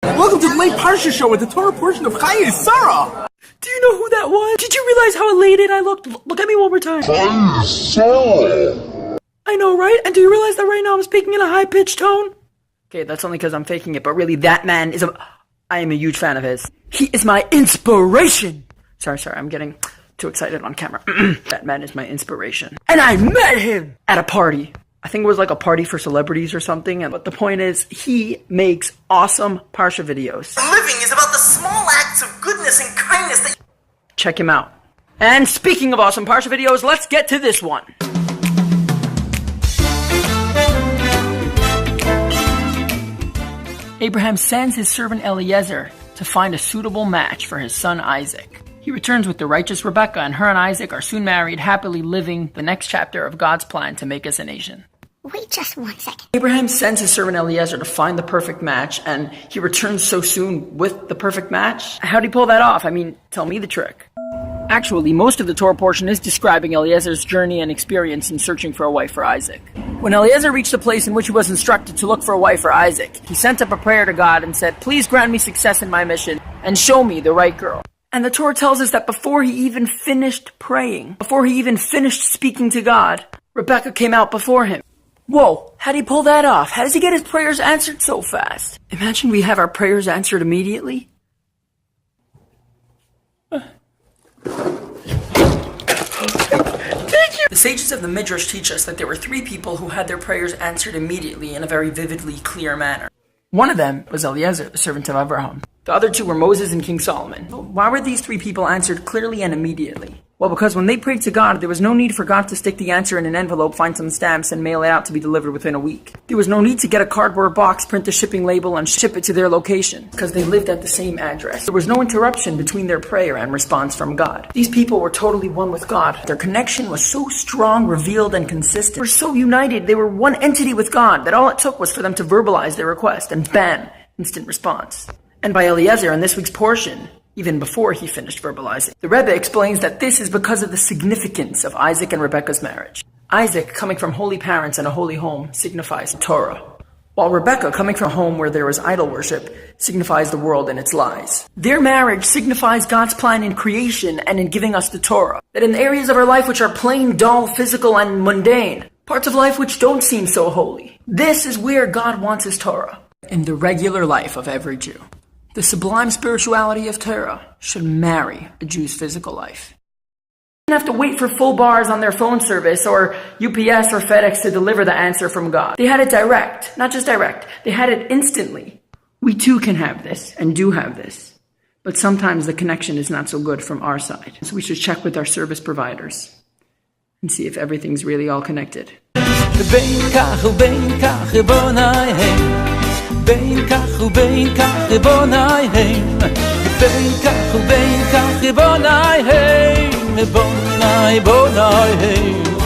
Welcome to the late Parsha show with the Torah portion of Chayei Sarah. Do you know who that was? Did you realize how elated I looked? Look at me one more time. Chayei Sarah. I know, right? And do you realize that right now I'm speaking in a high-pitched tone? Okay, that's only because I'm faking it, but really, that man is I am a huge fan of his. He is my inspiration. Sorry, I'm getting too excited on camera. That man is my inspiration. And I met him at a party. I think it was like a party for celebrities or something. But the point is, he makes awesome Parsha videos. Living is about the small acts of goodness and kindness that... Check him out. And speaking of awesome Parsha videos, let's get to this one. Abraham sends his servant Eliezer to find a suitable match for his son Isaac. He returns with the righteous Rebekah, and her and Isaac are soon married, happily living the next chapter of God's plan to make us a nation. Wait just 1 second. Abraham sends his servant Eliezer to find the perfect match, and he returns so soon with the perfect match. How'd he pull that off? I mean, tell me the trick. Actually, most of the Torah portion is describing Eliezer's journey and experience in searching for a wife for Isaac. When Eliezer reached the place in which he was instructed to look for a wife for Isaac, he sent up a prayer to God and said, "Please grant me success in my mission and show me the right girl." And the Torah tells us that before he even finished praying, before he even finished speaking to God, Rebekah came out before him. Whoa, how'd he pull that off? How does he get his prayers answered so fast? Imagine we have our prayers answered immediately. Thank you! The sages of the Midrash teach us that there were 3 people who had their prayers answered immediately in a very vividly clear manner. One of them was Eliezer, the servant of Abraham. The other 2 were Moses and King Solomon. Why were these 3 people answered clearly and immediately? Well, because when they prayed to God, there was no need for God to stick the answer in an envelope, find some stamps, and mail it out to be delivered within a week. There was no need to get a cardboard box, print the shipping label, and ship it to their location, because they lived at the same address. There was no interruption between their prayer and response from God. These people were totally one with God. Their connection was so strong, revealed, and consistent. They were so united, they were one entity with God, that all it took was for them to verbalize their request, and bam, instant response. And by Eliezer in this week's portion, even before he finished verbalizing, the Rabbi explains that this is because of the significance of Isaac and Rebekah's marriage. Isaac, coming from holy parents and a holy home, signifies Torah, while Rebekah, coming from a home where there was idol worship, signifies the world and its lies. Their marriage signifies God's plan in creation and in giving us the Torah, that in the areas of our life which are plain, dull, physical, and mundane, parts of life which don't seem so holy, this is where God wants his Torah, in the regular life of every Jew. The sublime spirituality of Torah should marry a Jew's physical life. They didn't have to wait for full bars on their phone service or UPS or FedEx to deliver the answer from God. They had it direct, not just direct, they had it instantly. We too can have this, and do have this. But sometimes the connection is not so good from our side. So we should check with our service providers and see if everything's really all connected. בין כך ובין כך בונאיהם בין כך ובין כך בונאיהם בונאי בונאיהם